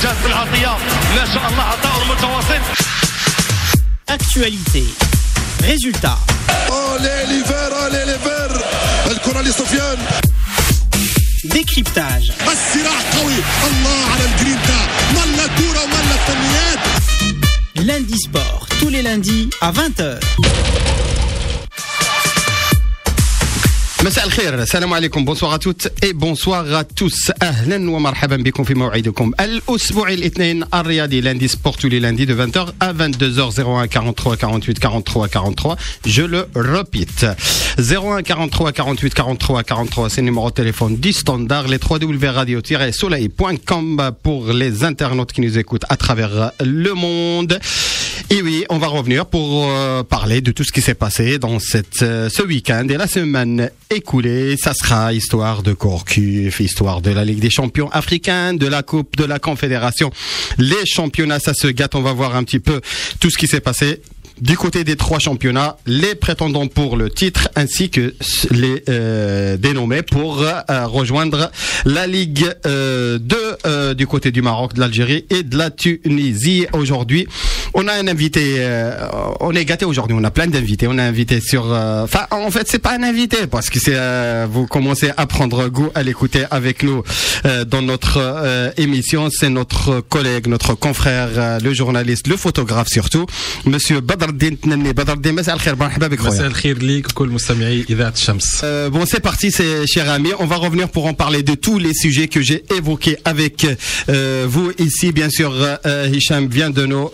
إنجاز بالعطية ما شاء الله عطاء متواصل. Actualité, résultats. les verts, الكرة لسفيان. Décryptage. الصراع قوي الله على الجرينتا ملا كورة وملا الفنيات. Lundi Sport, tous les lundis à 20h. مساء الخير السلام عليكم bonsoir à toutes et bonsoir à tous أهلا ومرحبا بكم في موعدكم الأسبوعي الاثنين الرياضي lundi sport tous les lundis de 20h à 22h 01 43 48 43 43 je le répète 01 43 48 43 43 c'est le numéro de téléphone du standard les www.radio-soleil.com pour les internautes qui nous écoutent à travers le monde. Et oui, on va revenir pour parler de tout ce qui s'est passé dans ce week-end et la semaine écoulée. Ça sera histoire de Gourcuff, histoire de la Ligue des champions africains, de la Coupe de la Confédération. Les championnats, ça se gâte. On va voir un petit peu tout ce qui s'est passé du côté des trois championnats, les prétendants pour le titre ainsi que les dénommés pour rejoindre la Ligue 2 du côté du Maroc, de l'Algérie et de la Tunisie. Aujourd'hui, on a un invité, on est gâté aujourd'hui, on a plein d'invités. On a invité sur... Enfin, en fait, c'est pas un invité parce que c'est vous commencez à prendre goût à l'écouter avec nous dans notre émission. C'est notre collègue, notre confrère, le journaliste, le photographe surtout, Monsieur Badr الدين تنني بدر الدين مساء الخير مرحبا بك خويا. مساء الخير ليك وكل مستمعي إذاعة الشمس. Bon, c'est parti, c'est cher ami, on va revenir pour en parler de tous les sujets que j'ai évoqués avec vous ici. Bien sûr, Hicham vient de nous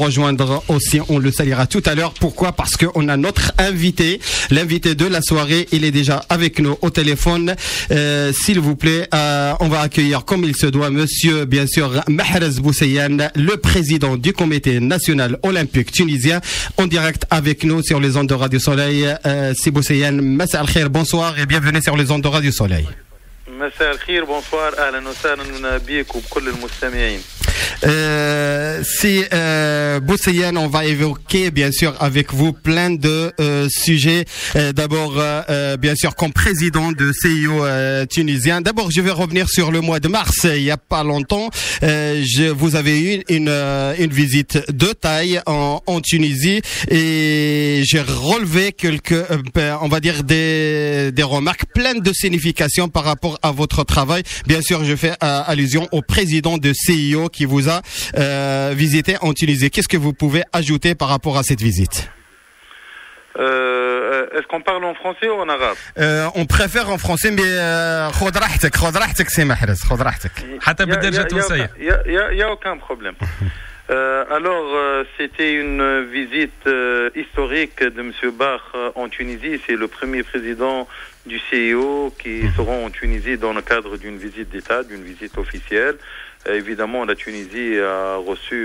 rejoindre aussi, on le saluera tout à l'heure. Pourquoi? Parce que on a notre invité, l'invité de la soirée, il est déjà avec nous au téléphone. S'il vous plaît, on va accueillir comme il se doit monsieur, bien sûr, Mahrez Bousseiane, le président du comité national olympique tunisien, en direct avec nous sur les ondes de Radio Soleil. C'est Bousseiane, Massa al-Khir, bonsoir et bienvenue sur les ondes de Radio Soleil. مساء الخير bonsoir اهلا وسهلا بك وبكل المستمعين. Si Bousseiane, on va évoquer bien sûr avec vous plein de sujets. D'abord, bien sûr, comme président de CIO tunisien. D'abord, je vais revenir sur le mois de mars. Il y a pas longtemps, vous avez eu une visite de taille en Tunisie et j'ai relevé quelques, on va dire des remarques pleines de signification par rapport à votre travail. Bien sûr, je fais allusion au président de CIO qui vous a visité en Tunisie. Qu'est-ce que vous pouvez ajouter par rapport à cette visite? Est-ce qu'on parle en français ou en arabe? On préfère en français, mais خذ راحتك سي محرز خذ راحتك حتى بالدرجة التونسية. Il y a aucun problème. Alors, c'était une visite historique de M. Bach en Tunisie. C'est le premier président du CIO qui sera en Tunisie dans le cadre d'une visite d'État, d'une visite officielle. Évidemment, la Tunisie a reçu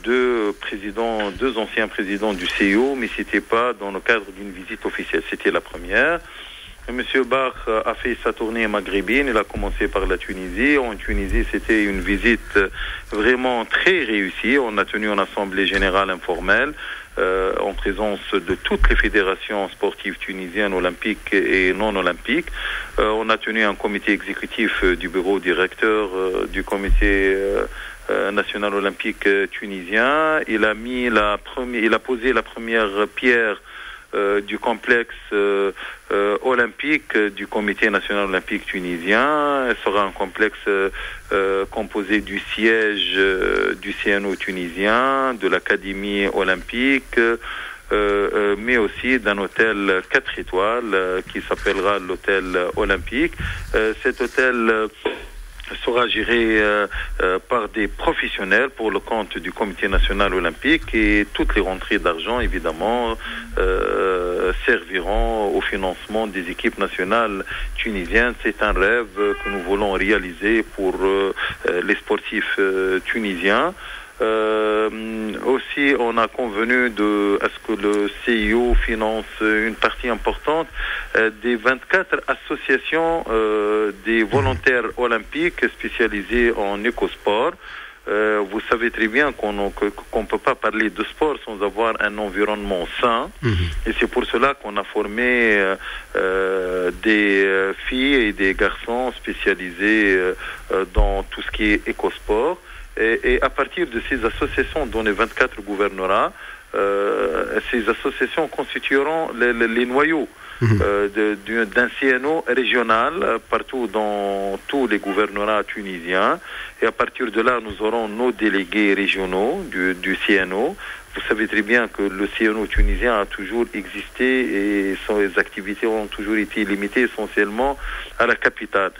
deux anciens présidents du CIO, mais c'était pas dans le cadre d'une visite officielle. C'était la première. Monsieur Bach a fait sa tournée maghrébine. Il a commencé par la Tunisie. En Tunisie, c'était une visite vraiment très réussie. On a tenu une assemblée générale informelle en présence de toutes les fédérations sportives tunisiennes, olympiques et non olympiques. On a tenu un comité exécutif du bureau directeur du comité national olympique tunisien. Il a posé la première pierre du complexe olympique du comité national olympique tunisien. Ce sera un complexe composé du siège du CNO tunisien, de l'académie olympique, mais aussi d'un hôtel 4 étoiles qui s'appellera l'hôtel olympique. Cet hôtel sera géré par des professionnels pour le compte du comité national olympique et toutes les rentrées d'argent évidemment serviront au financement des équipes nationales tunisiennes. C'est un rêve que nous voulons réaliser pour les sportifs tunisiens. Aussi, on a convenu à ce que le CIO finance une partie importante des 24 associations des volontaires olympiques spécialisés en écosport. Vous savez très bien qu'on ne peut pas parler de sport sans avoir un environnement sain. Et c'est pour cela qu'on a formé des filles et des garçons spécialisés dans tout ce qui est écosport. Et à partir de ces associations dans les 24 gouvernorats, ces associations constitueront les noyaux d'un CNO régional partout dans tous les gouvernorats tunisiens. Et à partir de là, nous aurons nos délégués régionaux du CNO. Vous savez très bien que le CNO tunisien a toujours existé et ses activités ont toujours été limitées essentiellement à la capitale.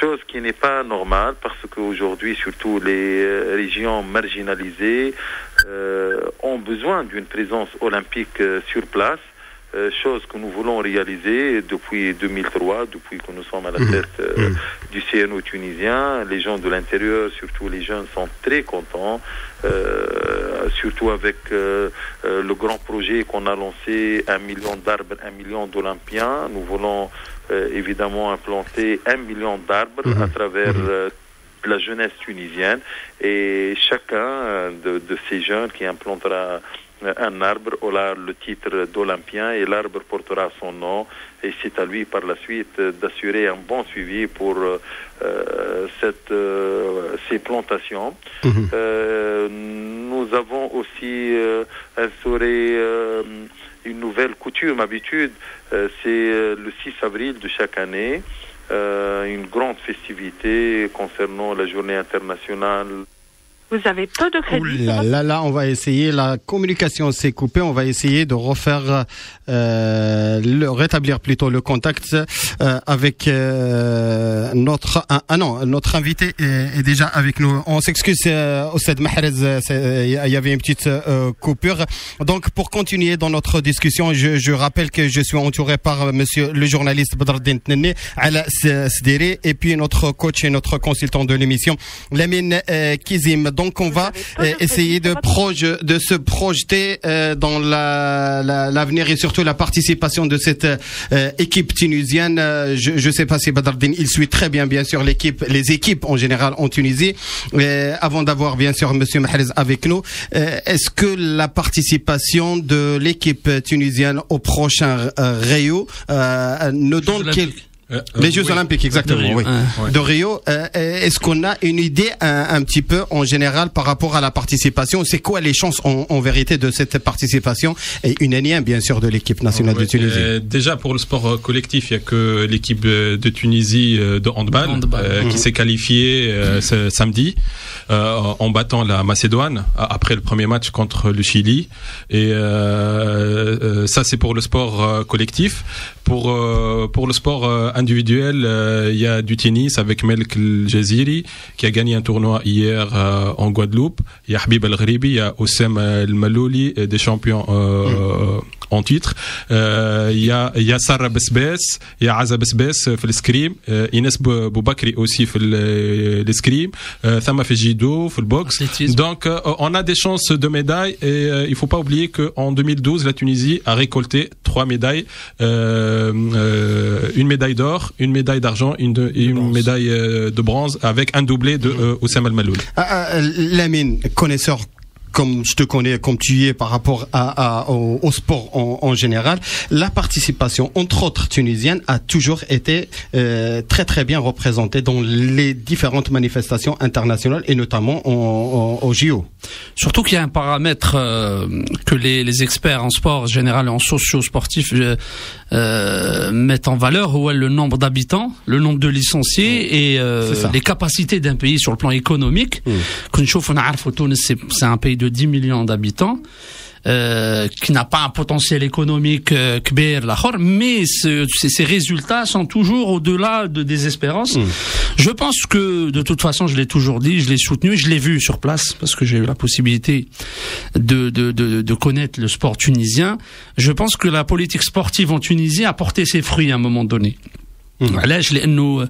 Chose qui n'est pas normale parce qu'aujourd'hui, surtout les régions marginalisées ont besoin d'une présence olympique sur place. Chose que nous voulons réaliser depuis 2003, depuis que nous sommes à la tête du CNO tunisien. Les gens de l'intérieur, surtout les jeunes, sont très contents, surtout avec le grand projet qu'on a lancé, 1 million d'arbres, 1 million d'Olympiens. Nous voulons évidemment implanter 1 million d'arbres à travers la jeunesse tunisienne, et chacun de ces jeunes qui implantera un arbre aura le titre d'Olympien et l'arbre portera son nom, et c'est à lui par la suite d'assurer un bon suivi pour ces plantations. Nous avons aussi instauré une nouvelle coutume, habitude, c'est le 6 avril de chaque année, une grande festivité concernant la journée internationale. Vous avez peu de crédit. Là, on va essayer. La communication s'est coupée. On va essayer de refaire, rétablir plutôt le contact avec notre invité est déjà avec nous. On s'excuse, Oussed Mahrez, il y avait une petite coupure. Donc, pour continuer dans notre discussion, je rappelle que je suis entouré par Monsieur le journaliste Badreddine Tnenni, Ala Sdiri, et puis notre coach et notre consultant de l'émission, Lamine Kizim. Donc on va essayer de se projeter dans l'avenir et surtout la participation de cette équipe tunisienne. Je sais pas si Badreddine, il suit très bien sûr les équipes en général en Tunisie. Avant d'avoir bien sûr Monsieur Mahrez avec nous, est-ce que la participation de l'équipe tunisienne au prochain Rio ne donne les Jeux Olympiques, exactement, oui. De Rio. Est-ce qu'on a une idée un petit peu en général par rapport à la participation? C'est quoi les chances en vérité de cette participation et unanième bien sûr de l'équipe nationale de Tunisie? Déjà pour le sport collectif, il y a que l'équipe de Tunisie de handball. Qui s'est qualifiée ce samedi en battant la Macédoine après le premier match contre le Chili. Et ça c'est pour le sport collectif. Pour le sport individuel, il y a du tennis avec Melk El-Jaziri qui a gagné un tournoi hier en Guadeloupe. Il y a Habib El-Ghribi, il y a Oussem El-Malouli, des champions en titre. Il y a Sarah Besbes, il y a Aza Besbes في l'escrime, Inès Boubakri aussi في l'escrime, Thama Fejido في le boxe. Donc on a des chances de médailles, et il faut pas oublier que en 2012 la Tunisie a récolté 3 médailles, une médaille d'or, une médaille d'argent et une médaille de bronze avec un doublé de Oussem El-Malouli. Lamine, connaisseur comme je te connais, comme tu y es par rapport au sport en général, la participation, entre autres tunisienne, a toujours été très très bien représentée dans les différentes manifestations internationales et notamment au JO. Surtout qu'il y a un paramètre que les experts en sport général et en socio-sportif mettent en valeur, où est le nombre d'habitants, le nombre de licenciés et les capacités d'un pays sur le plan économique. C'est un pays de 10 millions d'habitants, qui n'a pas un potentiel économique mais ces résultats sont toujours au-delà des espérances. Je pense que de toute façon, je l'ai toujours dit, je l'ai soutenu, je l'ai vu sur place parce que j'ai eu la possibilité de connaître le sport tunisien. Je pense que la politique sportive en Tunisie a porté ses fruits à un moment donné. علاش لانه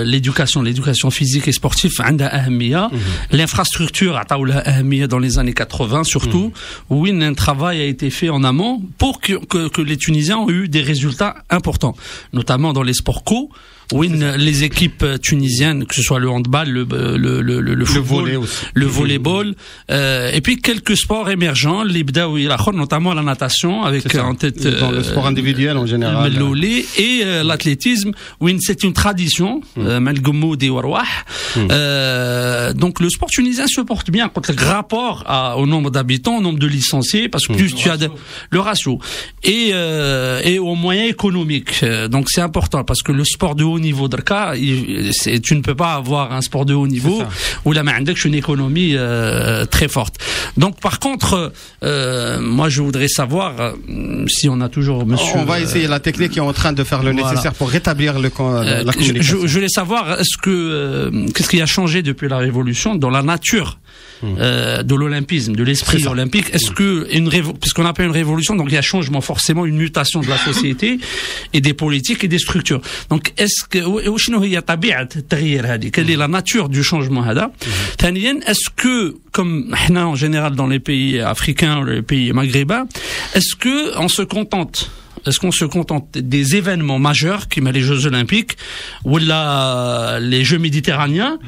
l'éducation physique et sportive عندها أهمية. L'infrastructure عطاو لها أهمية dans les années 80 surtout, où un travail a été fait en amont pour que les Tunisiens ont eu des résultats importants, notamment dans les sports co, où les équipes tunisiennes, que ce soit le handball, le football, le volleyball, et puis quelques sports émergents, notamment la natation, avec en tête dans le sport individuel en général, et l'athlétisme, où c'est une tradition, donc le sport tunisien se porte bien contre le rapport au nombre d'habitants, au nombre de licenciés, parce que plus tu as le ratio et aux moyens économiques. Donc c'est important parce que le sport de haut niveau d'Arka, tu ne peux pas avoir un sport de haut niveau où la Mandek une économie très forte. Donc par contre, moi je voudrais savoir si on a toujours monsieur. On va essayer la technique qui est en train de faire le nécessaire pour rétablir la communication. Je voulais savoir qu'est-ce qui a changé depuis la révolution dans la nature de l'olympisme, de l'esprit olympique. Est-ce que puisqu'on appelle une révolution, donc il y a changement, forcément une mutation de la société et des politiques et des structures. Donc est-ce que quelle est la nature du changement هذا؟ ثانيا, est-ce que comme en général dans les pays africains, les pays maghrébins, est-ce qu'on se contente des événements majeurs qui mettent les Jeux Olympiques ou les Jeux Méditerranéens,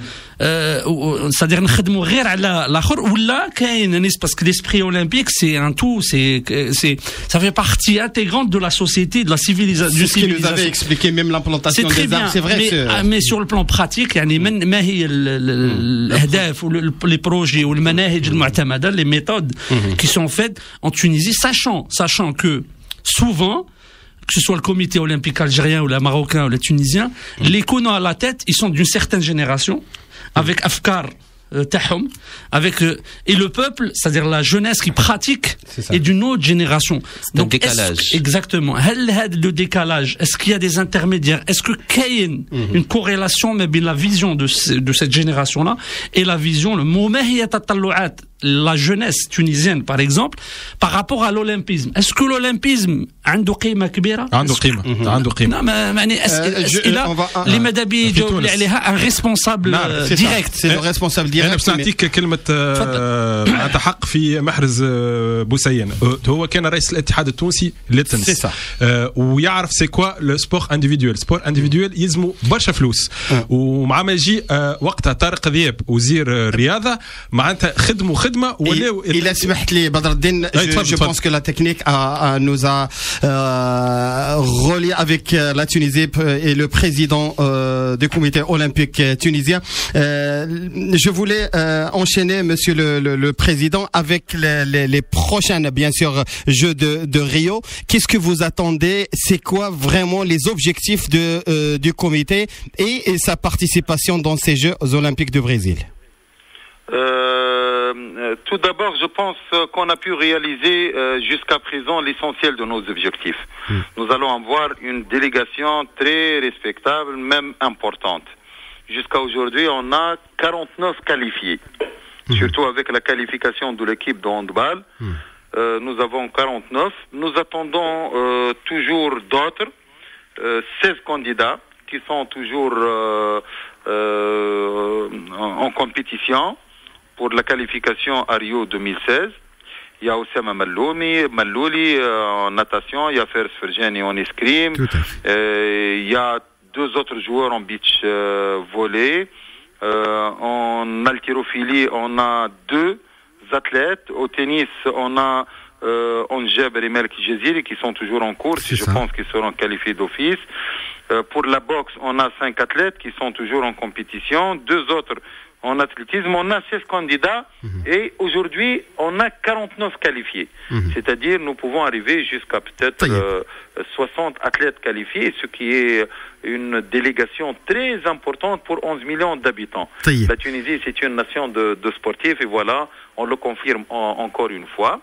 c'est-à-dire نخدموا غير على الاخر ولا كاين parce que l'esprit olympique c'est un tout, ça fait partie intégrante de la société, de la civilisation. C'est ce qu'il nous avait expliqué, même l'implantation des armes, c'est vrai. Mais sur le plan pratique, يعني ما هي الاهداف ou les projets ou المناهج المعتمدة, les méthodes qui sont faites en Tunisie, sachant que souvent, que ce soit le comité olympique algérien ou le marocain ou le tunisien, les connus à la tête, ils sont d'une certaine génération, avec Afkar Tahom, et le peuple, c'est-à-dire la jeunesse qui pratique, est d'une autre génération. Donc, un décalage. Exactement. Le décalage, est-ce qu'il y a des intermédiaires? Est-ce que qu'il y a une corrélation, mais bien la vision de cette génération-là et la vision, le moment la jeunesse tunisienne, par exemple, par rapport à l'olympisme. Est-ce que l'olympisme عنده قيمة كبيرة؟ عنده قيمة. les Madabi يجاوب عليها un responsable direct. C'est le responsable direct. أنا بس نعطيك كلمة حق في محرز بوسيين. هو كان رئيس الاتحاد التونسي للتنس. ويعرف سي كوا لو سبور انديفيدوال. سبور انديفيدوال يلزموا برشا فلوس. ومع ما يجي وقتها طارق ذياب وزير الرياضة معناتها خدمة Il a سمحت لي بدر الدين, je pense que la technique nous a relié avec la Tunisie et le président du comité olympique tunisien. Je voulais enchaîner, monsieur le président, avec les prochaines, bien sûr, Jeux de Rio. Qu'est-ce que vous attendez? C'est quoi vraiment les objectifs du comité et sa participation dans ces Jeux olympiques de Brésil? Tout d'abord, je pense qu'on a pu réaliser jusqu'à présent l'essentiel de nos objectifs. Nous allons avoir une délégation très respectable, même importante. Jusqu'à aujourd'hui, on a 49 qualifiés. Surtout avec la qualification de l'équipe de handball, nous avons 49. Nous attendons toujours d'autres, 16 candidats qui sont toujours en compétition pour la qualification à Rio 2016. Il y a Oussama Mallouli en natation, il y a Fers Ferjani en escrime, il y a 2 autres joueurs en beach volley. En haltérophilie, on a 2 athlètes. Au tennis, on a Onjeb et Melki Jeziri qui sont toujours en course. Je pense qu'ils seront qualifiés d'office. Pour la boxe, on a 5 athlètes qui sont toujours en compétition. 2 autres en athlétisme. On a 16 candidats et aujourd'hui, on a 49 qualifiés. C'est-à-dire, nous pouvons arriver jusqu'à peut-être 60 athlètes qualifiés, ce qui est une délégation très importante pour 11 millions d'habitants. La Tunisie, c'est une nation de sportifs et voilà, on le confirme encore une fois.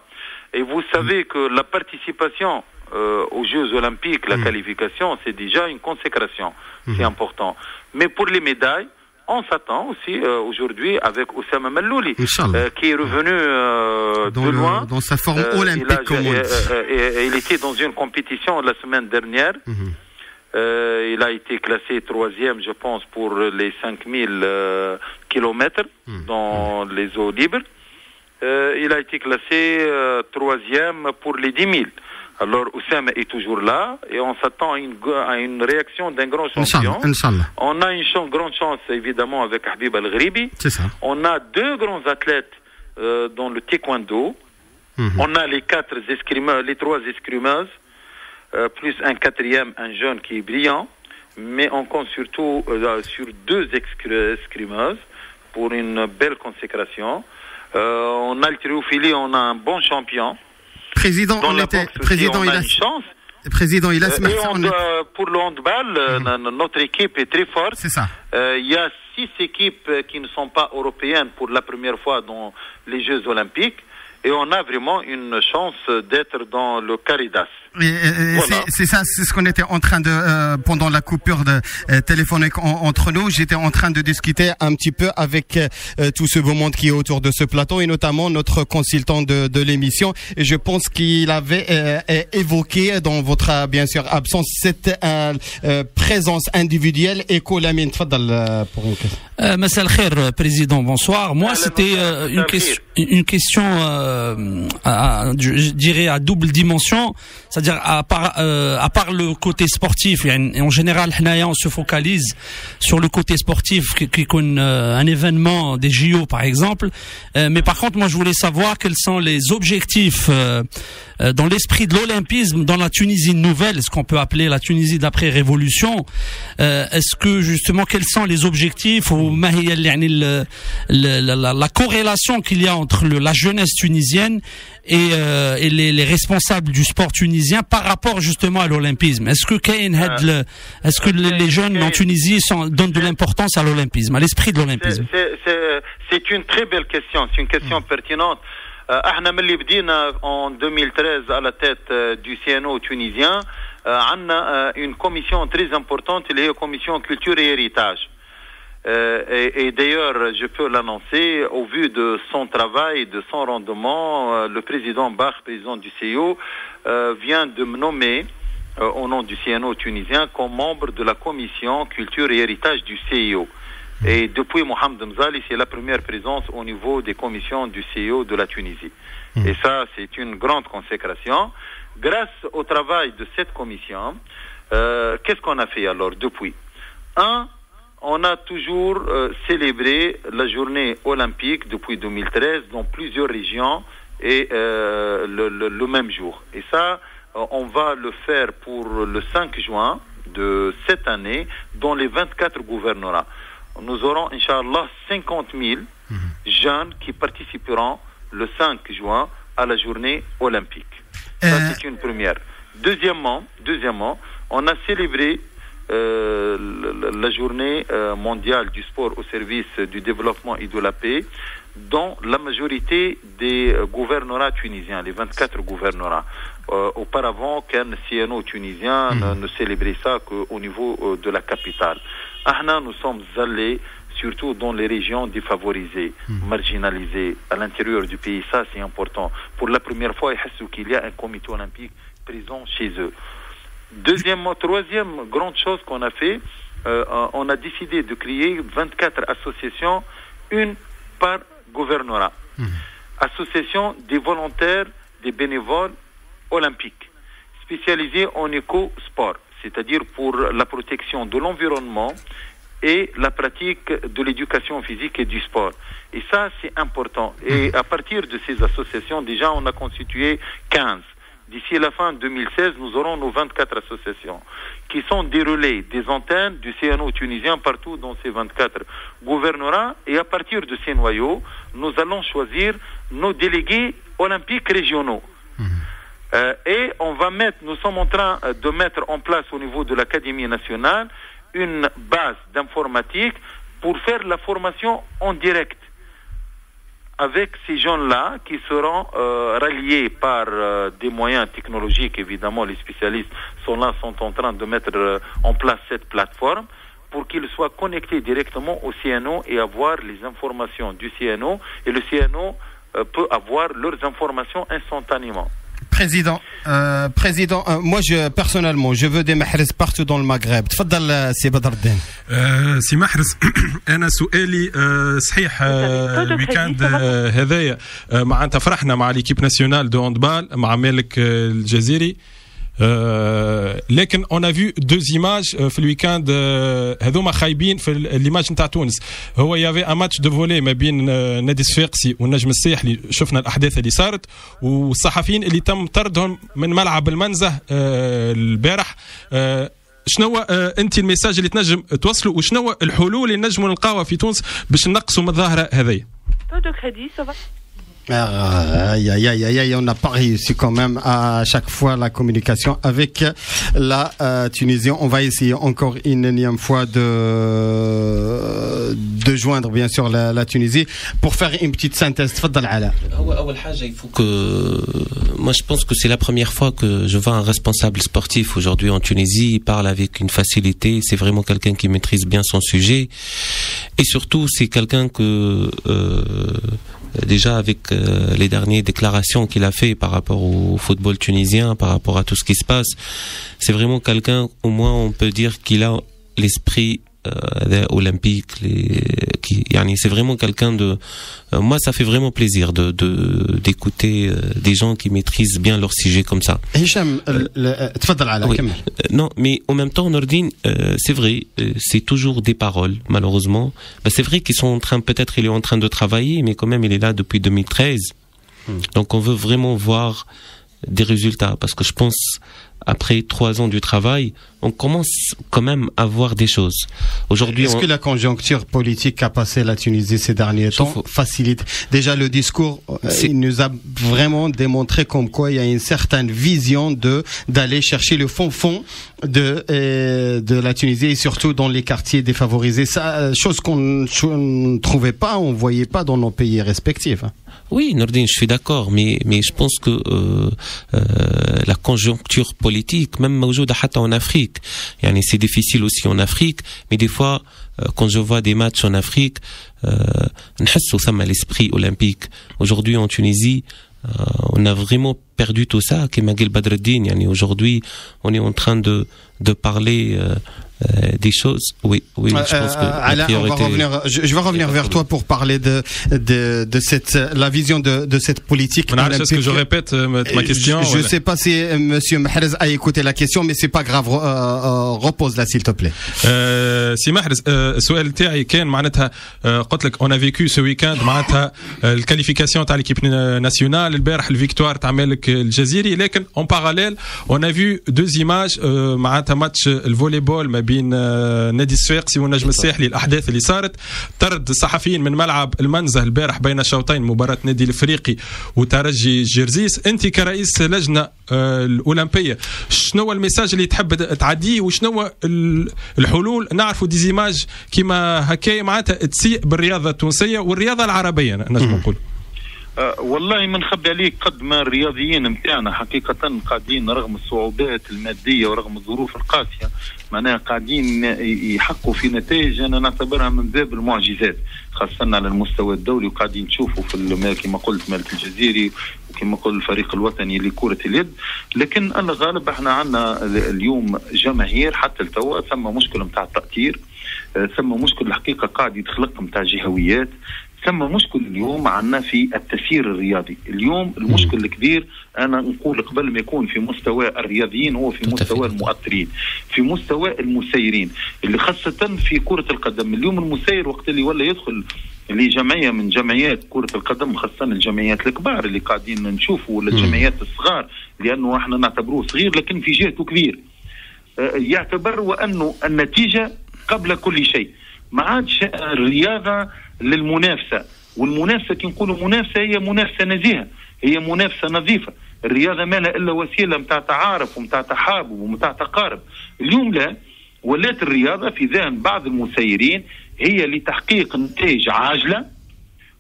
Et vous savez que la participation aux Jeux Olympiques, la qualification, c'est déjà une consécration. C'est important. Mais pour les médailles, on s'attend aussi aujourd'hui avec Oussama Mallouli, qui est revenu de loin. Dans sa forme olympique, comme on dit. Il était dans une compétition la semaine dernière. Il a été classé 3e, je pense, pour les 5000 kilomètres dans les eaux libres. Il a été classé 3e pour les 10 000. Alors, Oussama est toujours là et on s'attend à une réaction d'un grand champion. Inch'Allah. On a une grande chance, évidemment, avec Habib Al-Ghribi. C'est ça. On a 2 grands athlètes dans le taekwondo. On a les 3 escrimeuses, plus un 4e, un jeune qui est brillant. Mais on compte surtout sur 2 escrimeuses pour une belle consécration. En haltérophilie, on a un bon champion. Président, il a une chance. Président, il a pour le handball, notre équipe est très forte. C'est ça. Il y a 6 équipes qui ne sont pas européennes pour la première fois dans les Jeux Olympiques. Et on a vraiment une chance d'être dans le Caridas. Voilà. C'est ça, c'est ce qu'on était en train de pendant la coupure téléphonique entre nous. J'étais en train de discuter un petit peu avec tout ce beau monde qui est autour de ce plateau et notamment notre consultant de l'émission. Et je pense qu'il avait évoqué dans votre bien sûr absence cette présence individuelle. Et Lamine, tfadal pour une question. Massa al-Khair, président, bonsoir. Moi, c'était une question, je dirais à double dimension. C'est-à-dire à part le côté sportif, et en général, on se focalise sur le côté sportif qui connaît un événement des JO par exemple. Mais par contre, moi, je voulais savoir quels sont les objectifs dans l'esprit de l'olympisme dans la Tunisie nouvelle, ce qu'on peut appeler la Tunisie d'après-révolution. Est-ce que justement, quels sont les objectifs ou la corrélation qu'il y a entre la jeunesse tunisienne et les responsables du sport tunisien par rapport justement à l'olympisme? Est-ce que les jeunes en Tunisie donnent de l'importance à l'olympisme, à l'esprit de l'olympisme? C'est une très belle question, c'est une question pertinente. احنا من اللي بدينا en 2013 à la tête du CNO tunisien, عندنا une commission très importante, la commission culture et héritage. Et d'ailleurs, je peux l'annoncer, au vu de son travail, de son rendement, le président Bach, président du CIO, vient de me nommer au nom du CNO tunisien comme membre de la commission culture et héritage du CIO. Et depuis Mohamed Mzali, c'est la première présence au niveau des commissions du CIO de la Tunisie. Et ça, c'est une grande consécration. Grâce au travail de cette commission, qu'est-ce qu'on a fait alors depuis? On a toujours célébré la journée olympique depuis 2013 dans plusieurs régions et le même jour. Et ça, on va le faire pour le 5 juin de cette année dans les 24 gouvernorats. Nous aurons, Inch'Allah, 50 000 jeunes qui participeront le 5 juin à la journée olympique. Ça, c'est une première. Deuxièmement, on a célébré la journée mondiale du sport au service du développement et de la paix dans la majorité des gouvernorats tunisiens, les 24 gouvernorats. Auparavant, qu'un CNO tunisien ne célébrait ça qu'au niveau de la capitale. Nous sommes allés surtout dans les régions défavorisées, marginalisées, à l'intérieur du pays. Ça, c'est important. Pour la première fois, il y a un comité olympique présent chez eux. Troisième grande chose qu'on a fait, on a décidé de créer 24 associations, une par gouvernorat. Association des volontaires, des bénévoles olympiques, spécialisés en éco-sport, c'est-à-dire pour la protection de l'environnement et la pratique de l'éducation physique et du sport. Et ça, c'est important. Et à partir de ces associations, déjà, on a constitué 15. D'ici la fin 2016, nous aurons nos 24 associations qui sont des relais, des antennes du CNO tunisien partout dans ces 24 gouvernorats. Et à partir de ces noyaux, nous allons choisir nos délégués olympiques régionaux. Et nous sommes en train de mettre en place au niveau de l'Académie nationale une base d'informatique pour faire la formation en direct avec ces gens-là qui seront ralliés par des moyens technologiques. Évidemment, les spécialistes sont en train de mettre en place cette plateforme pour qu'ils soient connectés directement au CNO et avoir les informations du CNO, et le CNO peut avoir leurs informations instantanément. Président, moi personnellement, je veux des Mahrez partout dans le Maghreb. تفضل سي بدر الدين. سي محرز انا سؤالي صحيح الويكاند هذايا معناتها فرحنا مع ليكيب ناسيونال دو هاندبال مع مالك الجزيري لكن on a vu deux images في الويكاند هذوما خايبين في ليماج نتاع تونس. هو يافي ان ماتش دو فولي ما بين نادي الصفاقسي والنجم الساحلي، شفنا الاحداث اللي صارت والصحفيين اللي تم طردهم من ملعب المنزه البارح. شنو انت الميساج اللي تنجم توصله وشنو الحلول اللي نجموا نلقاوها في تونس باش نقصوا من الظاهره هذه؟ On n'a pas réussi quand même à chaque fois la communication avec la Tunisie. On va essayer encore une énième fois de joindre bien sûr la Tunisie pour faire une petite synthèse. تفضل علاء. أول حاجة il faut que moi je pense que c'est la première fois que je vois un responsable sportif aujourd'hui en Tunisie. Il parle avec une facilité. C'est vraiment quelqu'un qui maîtrise bien son sujet et surtout c'est quelqu'un que déjà avec les dernières déclarations qu'il a fait par rapport au football tunisien, par rapport à tout ce qui se passe, c'est vraiment quelqu'un, au moins on peut dire qu'il a l'esprit olympique, c'est vraiment quelqu'un de moi ça fait vraiment plaisir d'écouter des gens qui maîtrisent bien leur sujet comme ça. Hicham, تفضل على كمل. Non, mais en même temps Nordine, c'est vrai, c'est toujours des paroles malheureusement. C'est vrai qu'ils sont en train, peut-être il est en train de travailler, mais quand même il est là depuis 2013. Donc on veut vraiment voir des résultats parce que je pense après 3 ans du travail, on commence quand même à voir des choses. Aujourd'hui, est-ce que la conjoncture politique qu'a passé la Tunisie ces derniers temps facilite déjà le discours? Il nous a vraiment démontré comme quoi il y a une certaine vision d'aller chercher le fond de la Tunisie et surtout dans les quartiers défavorisés. Ça, chose qu'on ne trouvait pas, on voyait pas dans nos pays respectifs. Oui, Nordine, je suis d'accord, mais je pense que la conjoncture politique, même en Afrique, c'est difficile aussi en Afrique, mais des fois, quand je vois des matchs en Afrique, on a l'esprit olympique. Aujourd'hui en Tunisie, on a vraiment perdu tout ça. Aujourd'hui, on est en train de parler des choses. Oui, je pense que Alain, je vais revenir vers toi pour parler de la vision de cette politique. Est-ce que je répète ma question? Je sais pas si monsieur Mahrez a écouté la question, mais c'est pas grave, repose-la s'il te plaît. سي محرز السؤال تاعي كان معناتها قلت لك on a vécu ce week-end معناتها الكاليفيكاسيون تاع ليكيب ناسيونال البارح الفيكتوار تاع مالك الجزيري، لكن en parallèle on a vu 2 images معناتها ماتش الفولي بول ما بين نادي الصفاقسي والنجم الساحلي. الاحداث اللي صارت طرد الصحفيين من ملعب المنزه البارح بين الشوطين مباراه نادي الافريقي وترجي جرزيس. انت كرئيس لجنه الاولمبيه شنو هو الميساج اللي تحب تعديه وشنو هو الحلول؟ نعرفوا دي زيماج كيما هكايا معناتها تسيء بالرياضه التونسيه والرياضه العربيه نجم نقول. والله ما نخبي عليك قد ما الرياضيين نتاعنا حقيقة قاعدين رغم الصعوبات المادية ورغم الظروف القاسية معناها قاعدين يحققوا في نتائج أنا نعتبرها من باب المعجزات خاصة على المستوى الدولي، وقاعدين نشوفوا في كما قلت مالك الجزيري وكما قلت الفريق الوطني لكرة اليد. لكن الغالب احنا عندنا اليوم جماهير حتى التوا ثم مشكلة متاع التأثير، ثم مشكلة الحقيقة قاعد يتخلق متاع جهويات، ثم مشكل اليوم عنا في التسيير الرياضي. اليوم المشكل الكبير أنا نقول قبل ما يكون في مستوى الرياضيين هو في مستوى المؤثرين، في مستوى المسيرين اللي خاصة في كرة القدم. اليوم المسير وقت اللي ولا يدخل لجمعية من جمعيات كرة القدم خاصة الجمعيات الكبار اللي قاعدين نشوفوا ولا الجمعيات الصغار لأنه احنا نعتبروه صغير لكن في جهته كبير، يعتبر وأنه النتيجة قبل كل شيء. ما عادش الرياضة للمنافسة، والمنافسة كي نقولوا منافسة هي منافسة نزيهة، هي منافسة نظيفة. الرياضة ما لا إلا وسيلة متاع تعارف ومتاع تحابب ومتاع تقارب. اليوم لا، ولات الرياضة في ذهن بعض المسيرين هي لتحقيق نتائج عاجلة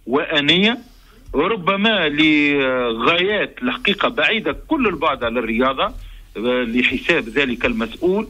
وآنية، ربما لغايات الحقيقة بعيدة كل البعد على الرياضة لحساب ذلك المسؤول.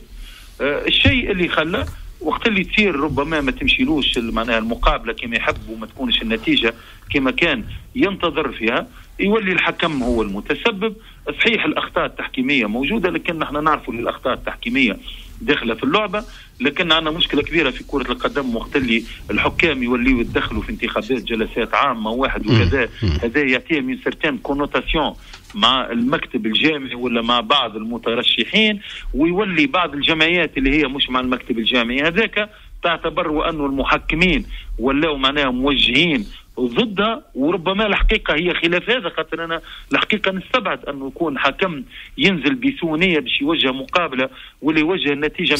الشيء اللي خلى وقت اللي تصير ربما ما تمشيلوش معناها المقابله كما يحب وما تكونش النتيجه كما كان ينتظر فيها، يولي الحكم هو المتسبب. صحيح الاخطاء التحكيميه موجوده، لكن نحن نعرفوا الاخطاء التحكيميه داخله في اللعبه، لكن عندنا مشكله كبيره في كره القدم وقت اللي الحكام يوليوا يتدخلوا في انتخابات جلسات عامه واحد وكذا. هذا يعطيه من سيرتين كونوتاسيون مع المكتب الجامعي ولا مع بعض المترشحين، ويولي بعض الجمعيات اللي هي مش مع المكتب الجامعي هذاك تعتبر وأنه المحكمين ولاو معناها موجهين ضدها، وربما الحقيقة هي خلاف هذا. خاطر أنا الحقيقة نستبعد أنه يكون حكم ينزل بسونية باش يوجه مقابلة ولا يوجه النتيجة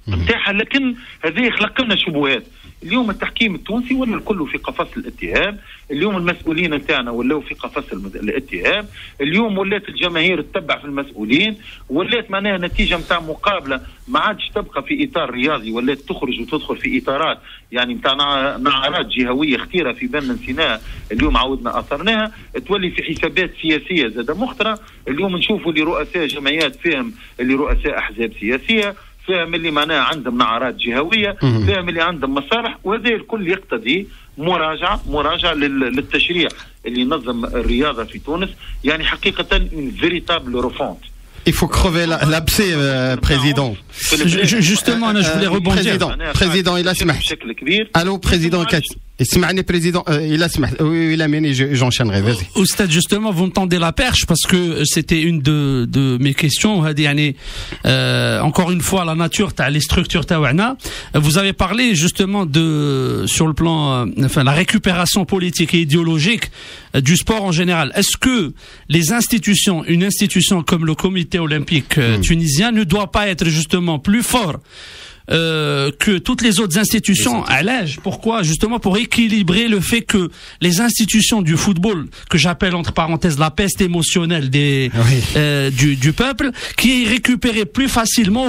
متاعها، لكن هذا يخلق لنا شبهات. اليوم التحكيم التونسي ولا الكل في قفص الاتهام، اليوم المسؤولين نتاعنا ولاو في قفص الاتهام، اليوم ولات الجماهير تتبع في المسؤولين، ولات معناها نتيجه نتاع مقابله ما عادش تبقى في اطار رياضي، ولات تخرج وتدخل في اطارات يعني نتاع نعرات جهويه خطيره في بالنا نسيناها، اليوم عاودنا اثرناها، تولي في حسابات سياسيه زاد مخطره. اليوم نشوفوا اللي رؤساء جمعيات فيهم اللي رؤساء احزاب سياسيه، فهم اللي معناها عندهم نعرات جهويه، فهم اللي عندهم مصالح، وهذا الكل يقتضي مراجعه للتشريع اللي ينظم الرياضه في تونس. يعني حقيقه une véritable refonte. Il faut crever l'abcès, président. Justement, je voulais rebondir. Président, il a سمح. Allô, président. اسمعني président, il a سمح. Oui, il a mené, j'enchaînerai, vas-y. Oustad, justement, vous me tendez la perche parce que c'était une de mes questions. Encore une fois, la nature, les structures taouana. Vous avez parlé justement sur le plan, enfin, la récupération politique et idéologique du sport en général. Est-ce que une institution comme le comité olympique tunisien ne doit pas être justement plus fort que toutes les autres institutions à l'âge? Pourquoi? Justement pour équilibrer le fait que les institutions du football, que j'appelle entre parenthèses la peste émotionnelle du peuple, qui est récupérée plus facilement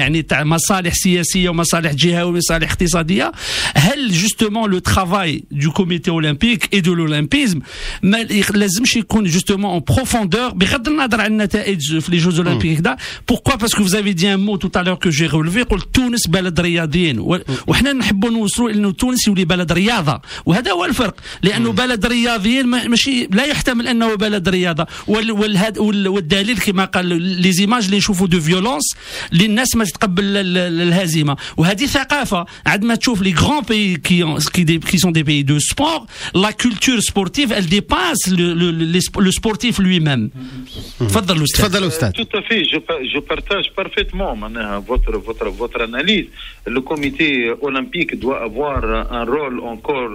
يعني مصالح سياسية ومصالح جهوية ومصالح اقتصادية. هل justement le travail du comité olympique et de l'olympisme ما لازمش يكون justement en profondeur بغض النظر عن النتائج في les Jeux olympiques كذا؟ Pourquoi? Parce que vous avez dit un mot tout à l'heure que j'ai relevé, قلت تونس بلد رياضيين، وإحنا نحبوا نوصلوا إنه تونس يولي بلد رياضة، وهذا هو الفرق، لأنه بلد رياضيين ماشي لا يحتمل أنه بلد رياضة. والدليل كما قال لي زيماج اللي نشوفوا دو فيولونس اللي الناس ما تتقبل الهزيمة، وهذه ثقافة. عندما تشوف لي غران بي qui sont des pays de sport, la culture sportive elle dépasse le sportif lui-même. تفضل أستاذ. Tout à fait, je partage parfaitement votre analyse. Le comité olympique doit avoir un rôle encore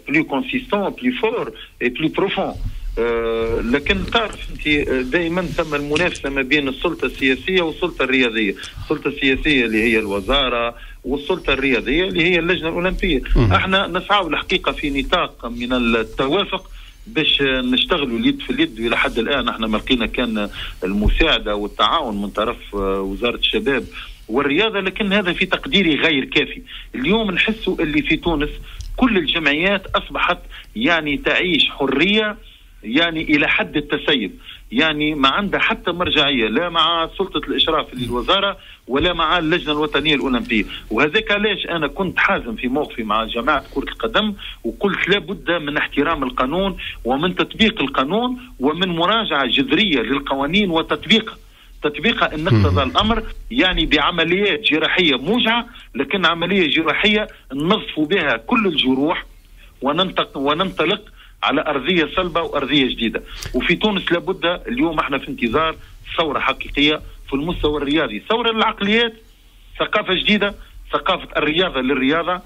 plus consistant, plus fort et plus profond. لكن تعرف انت دائما ثم المنافسه ما بين السلطه السياسيه والسلطه الرياضيه، السلطه السياسيه اللي هي الوزاره والسلطه الرياضيه اللي هي اللجنه الاولمبيه. احنا نسعى الحقيقه في نطاق من التوافق باش نشتغلوا اليد في اليد. الى حد الان احنا ما لقينا كان المساعده والتعاون من طرف وزاره الشباب والرياضه، لكن هذا في تقديري غير كافي. اليوم نحسوا اللي في تونس كل الجمعيات اصبحت يعني تعيش حريه يعني الى حد التسيب، يعني ما عندها حتى مرجعيه لا مع سلطه الاشراف اللي الوزاره ولا مع اللجنه الوطنيه الاولمبيه. وهذاك علاش انا كنت حازم في موقفي مع جماعه كره القدم، وقلت لابد من احترام القانون ومن تطبيق القانون ومن مراجعه جذريه للقوانين وتطبيقها ان اقتضى الامر يعني بعمليات جراحيه موجعه، لكن عمليه جراحيه ننظف بها كل الجروح وننطلق على أرضية صلبة وأرضية جديدة. وفي تونس لابد اليوم احنا في انتظار ثورة حقيقية في المستوى الرياضي، ثورة للعقليات، ثقافة جديدة، ثقافة الرياضة للرياضة،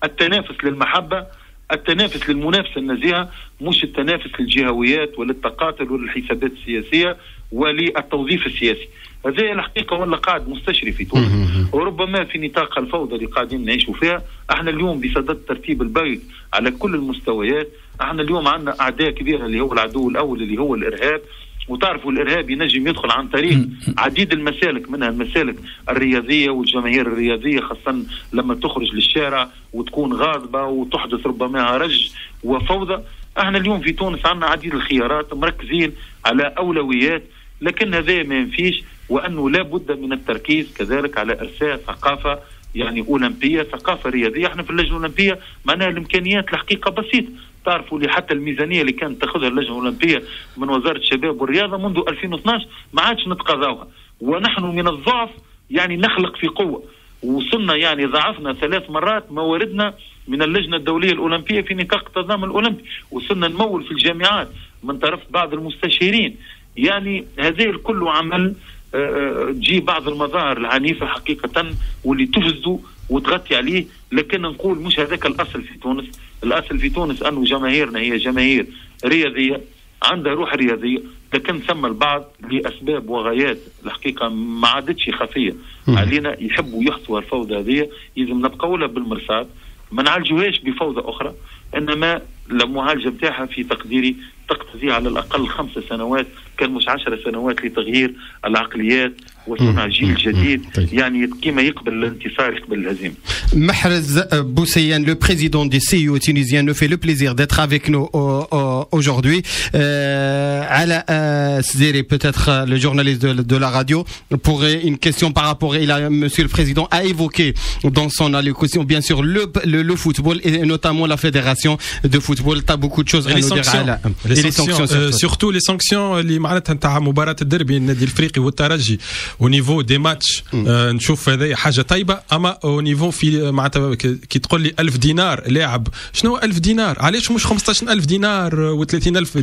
التنافس للمحبة، التنافس للمنافسة النزيهة، مش التنافس للجهويات وللتقاتل وللحسابات السياسية وللتوظيف السياسي. هذه الحقيقة ولا قاعد مستشري في تونس، وربما في نطاق الفوضى اللي قاعدين نعيشوا فيها. احنا اليوم بصدد ترتيب البيت على كل المستويات. احنا اليوم عندنا اعداء كبيرة اللي هو العدو الاول اللي هو الارهاب، وتعرفوا الارهاب ينجم يدخل عن طريق عديد المسالك، منها المسالك الرياضيه والجماهير الرياضيه، خاصه لما تخرج للشارع وتكون غاضبه وتحدث ربما رج وفوضى. احنا اليوم في تونس عندنا عديد الخيارات، مركزين على اولويات، لكن هذا ما ينفيش وأنه لا بد من التركيز كذلك على إرساء ثقافة يعني أولمبية، ثقافة رياضية. احنا في اللجنة الأولمبية معناها الإمكانيات الحقيقة بسيطة. تعرفوا لي حتى الميزانية اللي كانت تأخذها اللجنة الأولمبية من وزارة الشباب والرياضة منذ 2012 ما عادش نتقاضاوها، ونحن من الضعف يعني نخلق في قوة، وصلنا يعني ضعفنا 3 مرات مواردنا من اللجنة الدولية الأولمبية في نطاق التنظيم الأولمبي، وصلنا نمول في الجامعات من طرف بعض المستشيرين. يعني هذا الكل عمل تجي بعض المظاهر العنيفة حقيقة واللي تفزوا وتغطي عليه، لكن نقول مش هذاك الأصل في تونس. الأصل في تونس أنه جماهيرنا هي جماهير رياضية عندها روح رياضية، لكن ثم البعض لأسباب وغايات الحقيقة ما عادتش خفية علينا يحبوا يحصوا الفوضى هذه. لازم نبقوا لها بالمرصاد، ما نعالجوهاش بفوضى أخرى، إنما المعالجة بتاعها في تقديري تقتضي على الأقل 5 سنوات كان مش 10 سنوات لتغيير العقليات وصنع جيل جديد يعني كما يقبل الانتصار يقبل الهزيمة. Mahrez Bousseiane, le président du CIO tunisien, nous fait le plaisir d'être avec nous aujourd'hui. Ala Zeri, peut-être le journaliste de la radio, pour une question par rapport, Monsieur le Président a évoqué dans son allocution bien sûr le football et notamment la fédération de football. Tu as beaucoup de choses à nous dire. Les sanctions, surtout les sanctions اللي معناتها نتاع مباراة الدربي النادي الافريقي والترجي au niveau des matchs. نشوف هذه حاجة طيبة، اما au niveau في معناتها كي تقول لي 1000 دينار لاعب، شنو 1000 دينار؟ علاش مش 15000 دينار و30000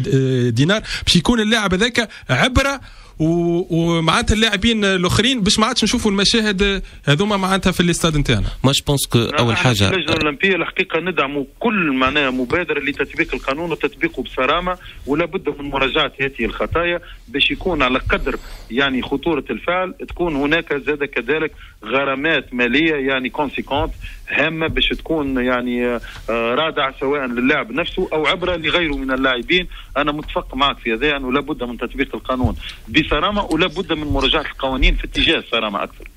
دينار باش يكون اللاعب هذاك عبرة ومعناتها اللاعبين الاخرين باش ما عادش نشوفوا المشاهد هذوما معناتها في الاستاد نتاعنا. ما جو بونس كو اول حاجه اللجنه الاولمبيه الحقيقه ندعموا كل معناها مبادره لتطبيق القانون وتطبيقه بصرامه، ولا بد من مراجعه هذه الخطايا باش يكون على قدر يعني خطوره الفعل. تكون هناك زاد كذلك غرامات ماليه يعني كونسيكونت هامه باش تكون يعني رادعه سواء للاعب نفسه او عبره لغيره من اللاعبين. انا متفق معك في هذا انه لابد من تطبيق القانون بصرامه ولا بد من مراجعه القوانين في اتجاه الصرامه اكثر.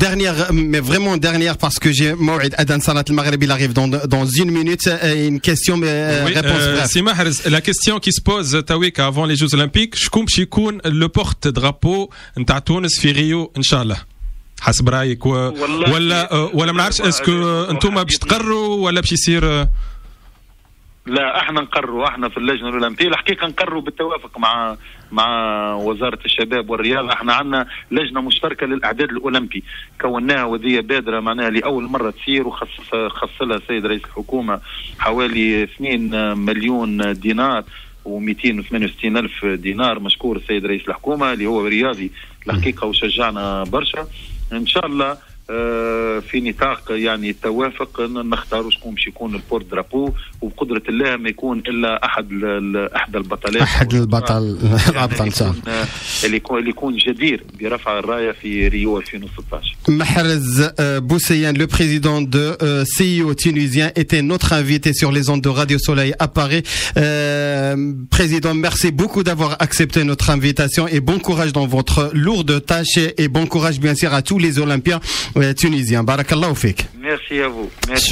Dernière, mais vraiment dernière, parce que j'ai Moued Adan Salat le Maghreb, il arrive dans 1 minute. Une question, mais réponse brève. Si Mahrez, la question qui se pose, Tawik, avant les Jeux Olympiques, شكون باش يكون le porte-drapeau نتاع تونس في ريو ان شاء الله؟ حسب رايك ولا ما نعرفش اسكو انتم باش تقرروا ولا باش يصير؟ لا احنا نقرروا، احنا في اللجنه الاولمبيه الحقيقه نقرروا بالتوافق مع وزاره الشباب والرياضه. احنا عندنا لجنه مشتركه للاعداد الاولمبي كوناها وذي بادره معناها لاول مره تصير، وخص لها السيد رئيس الحكومه حوالي 2 مليون دينار و268 ألف دينار. مشكور السيد رئيس الحكومه اللي هو رياضي الحقيقه وشجعنا برشا. ان شاء الله في نطاق يعني التوافق نختاروا شكون باش يكون البورت درابو، وبقدرة الله ما يكون الا احد البطلات، احد البطل اللي يكون جدير برفع الرايه في ريو 2016. Mahrez Bousseiane, le président de CIO tunisien, était notre invité sur les ondes de Radio Soleil à Paris. Président, merci beaucoup d'avoir accepté notre invitation et bon courage dans votre lourde tâche et bon courage bien sûr à tous les Olympiens tunisiens. Barakallahu fik. Merci à vous. Merci.